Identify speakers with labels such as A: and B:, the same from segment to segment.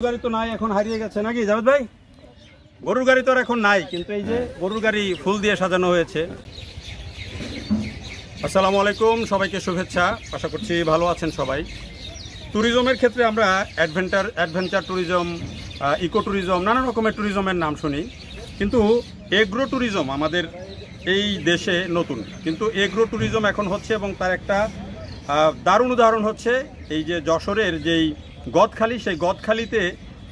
A: গাড়ি তো নাই, এখন হারিয়ে গেছে নাকি জাভেদ ভাই? গরুর গাড়ি তো আর এখন নাই, কিন্তু এই যে গরুর গাড়ি ফুল দিয়ে সাজানো হয়েছে। আসসালামু আলাইকুম, সবাইকে শুভেচ্ছা। আশা করছি ভালো আছেন সবাই। ট্যুরিজমের ক্ষেত্রে আমরা অ্যাডভেঞ্চার ট্যুরিজম, ইকো ট্যুরিজম, নানা রকমের ট্যুরিজমের নাম শুনি, কিন্তু এগ্রো ট্যুরিজম আমাদের এই দেশে নতুন। কিন্তু এগ্রো ট্যুরিজম এখন হচ্ছে, এবং তার একটা দারুণ উদাহরণ হচ্ছে এই যে যশোরের যেই গদখালি, সেই গদখালিতে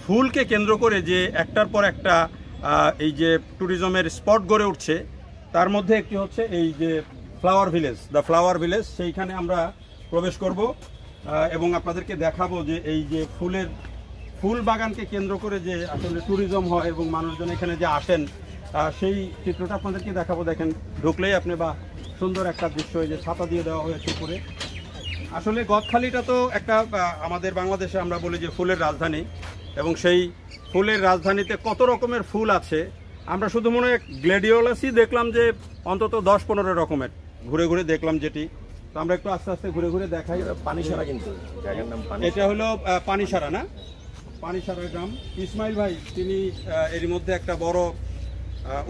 A: ফুলকে কেন্দ্র করে যে একটার পর একটা এই যে ট্যুরিজমের স্পট গড়ে উঠছে, তার মধ্যে একটি হচ্ছে এই যে flower village, the flower village. সেইখানে আমরা প্রবেশ করব এবং আপনাদেরকে দেখাবো যে এই যে ফুল বাগানকে কেন্দ্র করে যে আসলে ট্যুরিজম হয় এবং মানুষজন এখানে যে আসেন, সেই চিত্রটা আপনাদেরকে দেখাবো। দেখেন, ঢুকলেই আপনি বা সুন্দর একটা দৃশ্য, এই যে ছাতা দিয়ে দেওয়া হয়েছে উপরে। আসলে গদখালিটা তো একটা আমাদের বাংলাদেশে আমরা বলি যে ফুলের রাজধানী, এবং সেই ফুলের রাজধানীতে কত রকমের ফুল আছে। আমরা শুধু মনে হয় গ্ল্যাডিওলাসই দেখলাম যে অন্তত 10-15 রকমের, ঘুরে ঘুরে দেখলাম যেটি। তো আমরা একটু আস্তে আস্তে ঘুরে ঘুরে দেখাই।
B: পানিসারা, কিন্তু জায়গার নাম
A: এটা হলো পানিসারা, না পানিসারা গ্রাম। ইসমাইল ভাই তিনি এর মধ্যে একটা বড়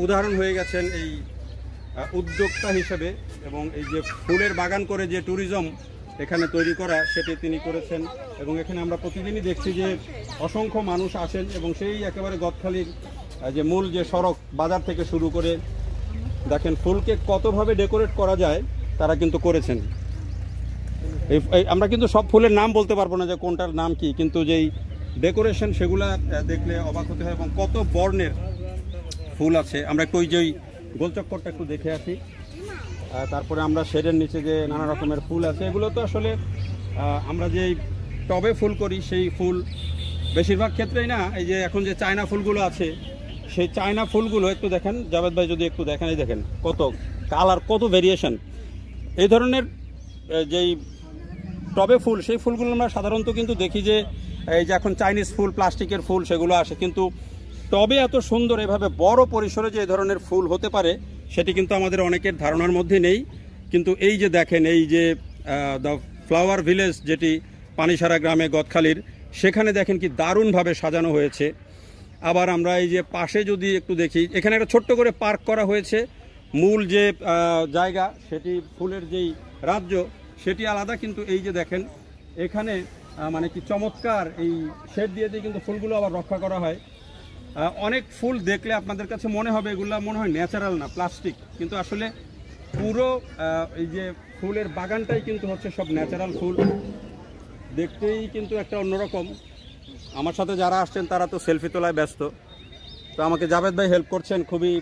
A: উদাহরণ হয়ে গেছেন এই উদ্যোক্তা হিসেবে, এবং এই যে ফুলের বাগান করে যে ট্যুরিজম এখানে তৈরি করা, সেটি তিনি করেছেন। এবং এখানে আমরা প্রতিদিনই দেখছি যে অসংখ্য মানুষ আসেন, এবং সেই একেবারে গদখালির যে মূল যে সড়ক, বাজার থেকে শুরু করে দেখেন ফুলকে কতভাবে ডেকোরেট করা যায় তারা কিন্তু করেছেন। আমরা কিন্তু সব ফুলের নাম বলতে পারবো না যে কোনটার নাম কি, কিন্তু যেই ডেকোরেশন সেগুলা দেখলে অবাক হতে হয়, এবং কত বর্ণের ফুল আছে। আমরা একটু ওই যে গোলচক্করটা একটু দেখে আসি, তারপরে আমরা শেডের নিচে যে নানা রকমের ফুল আছে, এগুলো তো আসলে আমরা যেই টবে ফুল করি সেই ফুল বেশিরভাগ ক্ষেত্রেই না। এই যে এখন যে চায়না ফুলগুলো আছে, সেই চায়না ফুলগুলো একটু দেখেন জাভেদ ভাই, যদি একটু দেখেন, এই দেখেন কত কালার, কত ভেরিয়েশন। এই ধরনের যেই টবে ফুল, সেই ফুলগুলো আমরা সাধারণত কিন্তু দেখি যে এই যে এখন চাইনিজ ফুল, প্লাস্টিকের ফুল সেগুলো আসে, কিন্তু টবে এত সুন্দর এভাবে বড় পরিসরে যে এই ধরনের ফুল হতে পারে সেটি কিন্তু আমাদের অনেকের ধারণার মধ্যে নেই। কিন্তু এই যে দেখেন, এই যে দ্য ফ্লাওয়ার ভিলেজ যেটি পানিসারা গ্রামে গদখালির, সেখানে দেখেন কি দারুণভাবে সাজানো হয়েছে। আবার আমরা এই যে পাশে যদি একটু দেখি, এখানে একটা ছোট্ট করে পার্ক করা হয়েছে। মূল যে জায়গা, সেটি ফুলের যেই রাজ্য সেটি আলাদা, কিন্তু এই যে দেখেন এখানে মানে কি চমৎকার এই শেড দিয়ে দিয়ে কিন্তু ফুলগুলো আবার রক্ষা করা হয়। অনেক ফুল দেখলে আপনাদের কাছে মনে হবে এগুলো মনে হয় ন্যাচারাল, না প্লাস্টিক, কিন্তু আসলে পুরো এই যে ফুলের বাগানটাই কিন্তু হচ্ছে সব ন্যাচারাল ফুল। দেখতেই কিন্তু একটা অন্যরকম। আমার সাথে যারা আসছেন তারা তো সেলফি তোলায় ব্যস্ত, তো আমাকে জাভেদ ভাই হেল্প করছেন খুবই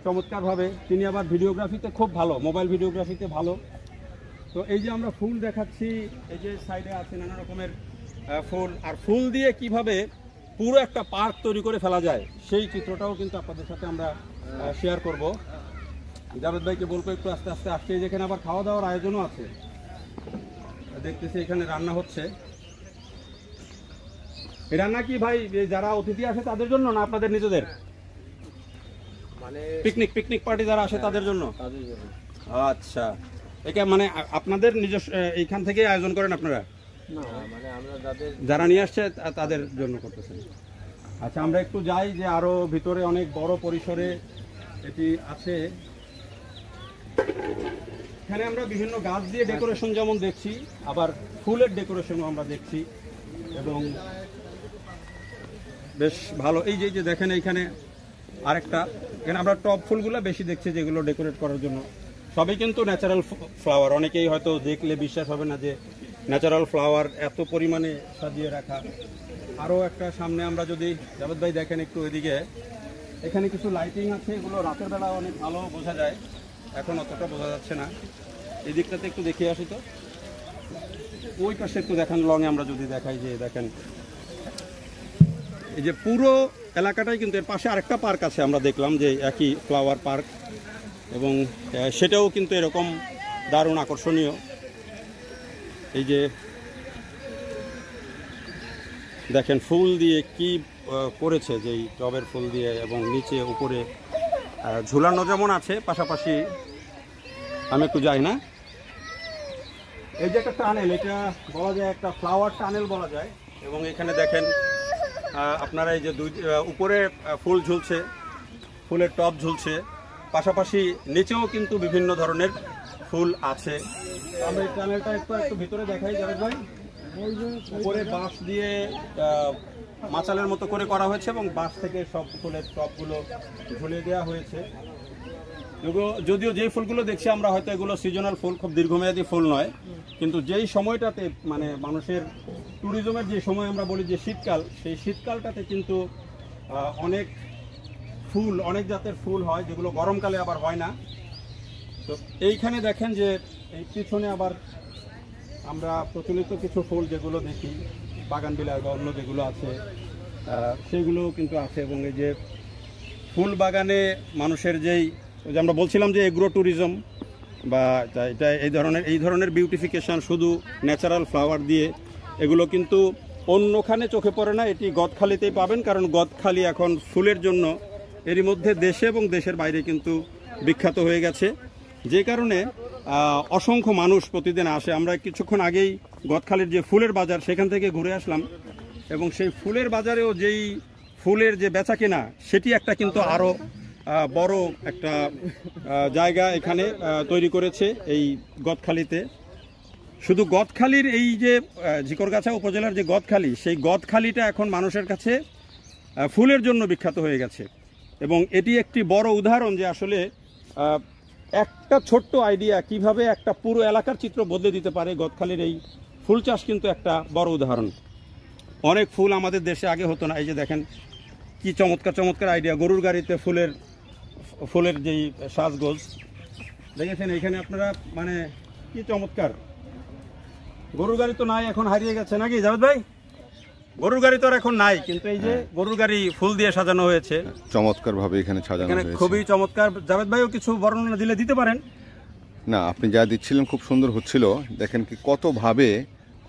A: চমৎকারভাবে। তিনি আবার ভিডিওগ্রাফিতে খুব ভালো, মোবাইল ভিডিওগ্রাফিতে ভালো। তো এই যে আমরা ফুল দেখাচ্ছি, এই যে সাইডে আছে নানা রকমের ফুল, আর ফুল দিয়ে কিভাবে পুরো একটা পার্ক তৈরি করে ফেলা যায় সেই চিত্রটাও কিন্তু আপনাদের সাথে আমরা শেয়ার করব। জাভেদ ভাইকে বলবো একটু আস্তে আস্তে আসছে। যেখানে আবার খাওয়া দাওয়ার আয়োজনও আছে, দেখতেছি এখানে রান্না হচ্ছে। এই রান্না কি ভাই যারা অতিথি আসে তাদের জন্য, না আপনাদের নিজেদের?
B: মানে
A: পিকনিক পার্টি যারা আসে তাদের জন্য? আচ্ছা, এটা মানে আপনাদের নিজস্ব এইখান থেকে আয়োজন করেন আপনারা?
B: না, মানে আমরা
A: যারা নিয়ে আসছে তাদের জন্য করতেছেন। আচ্ছা, আমরা একটু যাই যে আরো ভিতরে অনেক বড় পরিসরে এটি আছে। এখানে আমরা বিভিন্ন গাছ দিয়ে ডেকোরেশন যেমন দেখছি, আবার ফুলের ডেকোরেশনও আমরা দেখছি, এবং বেশ ভালো। এই যে দেখেন এইখানে আরেকটা, এখানে আমরা টপ ফুলগুলো বেশি দেখছি যেগুলো ডেকোরেট করার জন্য। সবই কিন্তু ন্যাচারাল ফ্লাওয়ার। অনেকেই হয়তো দেখলে বিশ্বাস হবে না যে ন্যাচারাল ফ্লাওয়ার এত পরিমাণে সাজিয়ে রাখা। আরও একটা সামনে আমরা যদি জাভেদ ভাই দেখেন একটু ওইদিকে, এখানে কিছু লাইটিং আছে, এগুলো রাতের বেলা অনেক ভালো বোঝা যায়, এখন অতটা বোঝা যাচ্ছে না। এই দিকটাতে একটু দেখিয়ে আসি। তো ওই পাশে একটু দেখান, লংয়ে আমরা যদি দেখাই, যে দেখেন এই যে পুরো এলাকাটাই কিন্তু, এর পাশে আরেকটা পার্ক আছে আমরা দেখলাম যে একই ফ্লাওয়ার পার্ক, এবং সেটাও কিন্তু এরকম দারুণ আকর্ষণীয়। এই যে দেখেন ফুল দিয়ে কি করেছে, যেই টবের ফুল দিয়ে, এবং নিচে উপরে ঝুলানো যেমন আছে, পাশাপাশি আমি একটু যাই না, এই যে একটা টানেল, এটা বলা যায় একটা ফ্লাওয়ার টানেল বলা যায়। এবং এখানে দেখেন আপনারা এই যে উপরে ফুল ঝুলছে, ফুলের টব ঝুলছে, পাশাপাশি নিচেও কিন্তু বিভিন্ন ধরনের ফুল আছে। আমরা এই টানেলটা একটু ভিতরে দেখাই যাবে ভাই। উপরে বাঁশ দিয়ে মাচালের মতো করে করা হয়েছে এবং বাঁশ থেকে সব ফুলের টবগুলো ঝুলিয়ে দেওয়া হয়েছে। যদিও যে ফুলগুলো দেখছি আমরা হয়তো এগুলো সিজনাল ফুল, খুব দীর্ঘমেয়াদী ফুল নয়, কিন্তু যেই সময়টাতে মানে মানুষের ট্যুরিজমের যে সময় আমরা বলি যে শীতকাল, সেই শীতকালটাতে কিন্তু অনেক ফুল, অনেক জাতের ফুল হয় যেগুলো গরমকালে আবার হয় না। তো এইখানে দেখেন যে এই পিছনে আবার আমরা প্রচলিত কিছু ফুল যেগুলো দেখি, বাগান বিলাস বা অন্য যেগুলো আছে সেগুলো কিন্তু আছে। এবং এই যে ফুল বাগানে মানুষের যেই যে আমরা বলছিলাম যে এগ্রো ট্যুরিজম বা এটা এই ধরনের বিউটিফিকেশান শুধু ন্যাচারাল ফ্লাওয়ার দিয়ে, এগুলো কিন্তু অন্যখানে চোখে পড়ে না, এটি গদখালিতেই পাবেন। কারণ গদখালি এখন ফুলের জন্য এরই মধ্যে দেশে এবং দেশের বাইরে কিন্তু বিখ্যাত হয়ে গেছে, যে কারণে অসংখ্য মানুষ প্রতিদিন আসে। আমরা কিছুক্ষণ আগেই গদখালির যে ফুলের বাজার সেখান থেকে ঘুরে আসলাম, এবং সেই ফুলের বাজারেও যেই ফুলের যে বেচা কেনা সেটি একটা কিন্তু আরও বড় একটা জায়গা এখানে তৈরি করেছে এই গদখালিতে। শুধু গদখালির এই যে ঝিকরগাছা উপজেলার যে গদখালি, সেই গদখালিটা এখন মানুষের কাছে ফুলের জন্য বিখ্যাত হয়ে গেছে। এবং এটি একটি বড় উদাহরণ যে আসলে একটা ছোট্ট আইডিয়া কিভাবে একটা পুরো এলাকার চিত্র বদলে দিতে পারে। গদখালির এই ফুল চাষ কিন্তু একটা বড় উদাহরণ। অনেক ফুল আমাদের দেশে আগে হতো না। এই যে দেখেন কি চমৎকার চমৎকার আইডিয়া, গরুর গাড়িতে ফুলের যেই সাজগোজ দেখেছেন এখানে আপনারা, মানে কি চমৎকার। গরুর গাড়ি তো নাই, এখন হারিয়ে গেছে নাকি জাভেদ ভাই? গরুর গাড়ি তো আর এখন নাই, কিন্তু এই যে গরুর গাড়ি ফুল দিয়ে সাজানো হয়েছে
C: চমৎকার ভাবে এখানে সাজানো হয়েছে,
A: খুবই চমৎকার। জাভেদ ভাইও কিছু বর্ণনা দিতে পারেন?
C: না, আপনি যা দিচ্ছিলেন খুব সুন্দর হচ্ছিল। দেখেন কি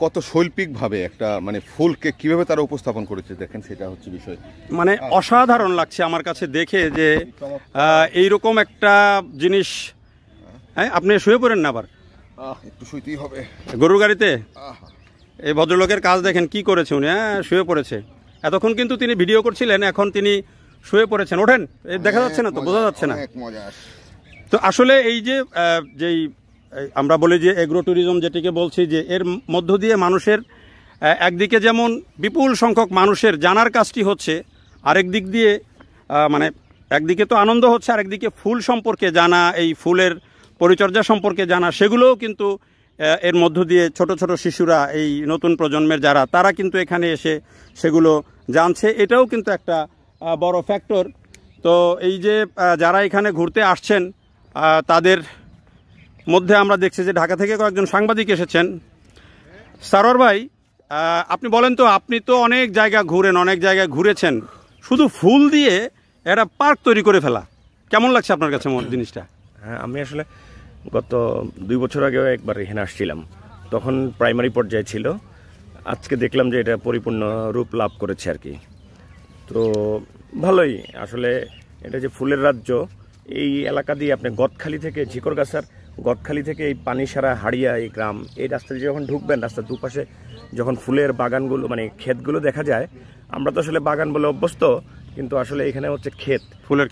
C: কত শৈল্পিকভাবে একটা মানে ফুলকে কিভাবে তারা উপস্থাপন করেছে, দেখেন সেটা হচ্ছে বিষয়।
A: মানে অসাধারণ লাগছে আমার কাছে দেখে যে এইরকম একটা জিনিস। হ্যাঁ, আপনি শুয়ে পড়েন না আবার?
C: একটু শুইতেই হবে
A: গরুর গাড়িতে। এই ভদ্রলোকের কাজ দেখেন কি করেছে উনি। হ্যাঁ, শুয়ে পড়েছে। এতক্ষণ কিন্তু তিনি ভিডিও করছিলেন, এখন তিনি শুয়ে পড়েছেন। ওঠেন, দেখা যাচ্ছে না তো, বোঝা যাচ্ছে না তো। আসলে এই যে যেই আমরা বলি যে এগ্রো ট্যুরিজম যেটিকে বলছি, যে এর মধ্য দিয়ে মানুষের একদিকে যেমন বিপুল সংখ্যক মানুষের জানার কাজটি হচ্ছে, আরেক দিক দিয়ে মানে একদিকে তো আনন্দ হচ্ছে, আরেকদিকে ফুল সম্পর্কে জানা, এই ফুলের পরিচর্যা সম্পর্কে জানা, সেগুলোও কিন্তু এর মধ্য দিয়ে ছোট ছোট শিশুরা, এই নতুন প্রজন্মের যারা, তারা কিন্তু এখানে এসে সেগুলো জানছে। এটাও কিন্তু একটা বড় ফ্যাক্টর। তো এই যে যারা এখানে ঘুরতে আসছেন তাদের মধ্যে আমরা দেখছি যে ঢাকা থেকে কয়েকজন সাংবাদিক এসেছেন। সারোয়ার ভাই, আপনি বলেন তো, আপনি তো অনেক জায়গা ঘুরেন, অনেক জায়গায় ঘুরেছেন, শুধু ফুল দিয়ে একটা পার্ক তৈরি করে ফেলা, কেমন লাগছে আপনার কাছে জিনিসটা?
B: হ্যাঁ, আমি আসলে গত 2 বছর আগেও একবার এখানে আসছিলাম, তখন প্রাইমারি পর্যায়ে ছিল। আজকে দেখলাম যে এটা পরিপূর্ণ রূপ লাভ করেছে আর কি। তো ভালোই আসলে, এটা যে ফুলের রাজ্য, এই এলাকা দিয়ে আপনি গদখালি থেকে, ঝিকরগাছার গদখালি থেকে এই পানিসারা, হাড়িয়া, এই গ্রাম, এই রাস্তা দিয়ে যখন ঢুকবেন, রাস্তার দুপাশে যখন ফুলের বাগানগুলো মানে ক্ষেতগুলো দেখা যায়, আমরা তো আসলে বাগান বলে অভ্যস্ত, কিন্তু আসলে এখানে হচ্ছে ক্ষেত, ফুলের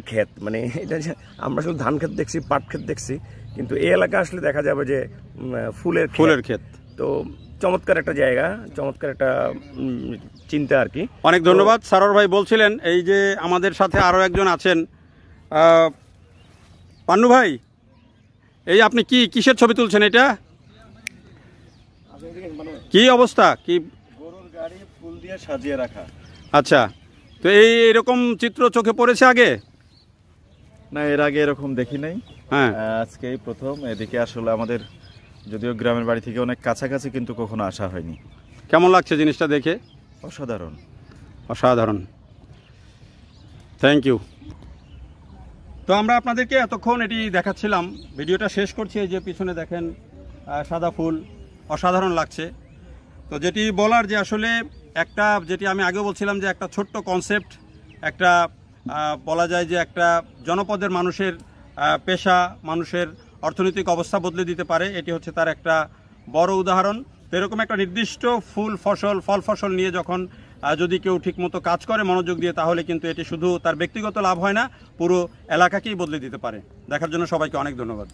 B: ক্ষেত। মানে এটা যে আমরা আসলে ধান ক্ষেত দেখছি, পাট ক্ষেত দেখছি, কিন্তু এই এলাকা আসলে দেখা যাবে যে ফুলের ক্ষেত। তো চমৎকার একটা জায়গা, চমৎকার একটা চিন্তা আর কি।
A: অনেক ধন্যবাদ। সারোয়ার ভাই বলছিলেন, এই যে আমাদের সাথে আরও একজন আছেন, পান্নু ভাই, এই আপনি কিসের ছবি তুলছেন? এটা কি অবস্থা? কি
D: গরুর গাড়ি ফুল দিয়ে সাজিয়ে রাখা।
A: আচ্ছা, তো এইরকম চিত্র চোখে পড়েছে আগে?
D: না, এর আগে এরকম দেখি নাই।
A: হ্যাঁ,
D: আজকেই প্রথম। এদিকে আসলে আমাদের যদিও গ্রামের বাড়ি থেকে অনেক কাছাকাছি, কিন্তু কখনো আসা হয়নি।
A: কেমন লাগছে জিনিসটা দেখে?
D: অসাধারণ,
A: অসাধারণ। Thank you. তো আমরা আপনাদেরকে এতক্ষণ এটি দেখাচ্ছিলাম, ভিডিওটা শেষ করছি। এই যে পিছনে দেখেন সাদা ফুল, অসাধারণ লাগছে। তো যেটি বলার যে আসলে একটা, যেটি আমি আগেও বলছিলাম, যে একটা ছোট্ট কনসেপ্ট, একটা বলা যায় যে একটা জনপদের মানুষের পেশা, মানুষের অর্থনৈতিক অবস্থা বদলে দিতে পারে, এটি হচ্ছে তার একটা বড় উদাহরণ। তো এরকম একটা নির্দিষ্ট ফল ফসল নিয়ে যখন যদি কেউ ঠিকমতো কাজ করে মনোযোগ দিয়ে, তাহলে কিন্তু এটি শুধু তার ব্যক্তিগত লাভ হয় না, পুরো এলাকাকেই বদলে দিতে পারে। দেখার জন্য সবাইকে অনেক ধন্যবাদ।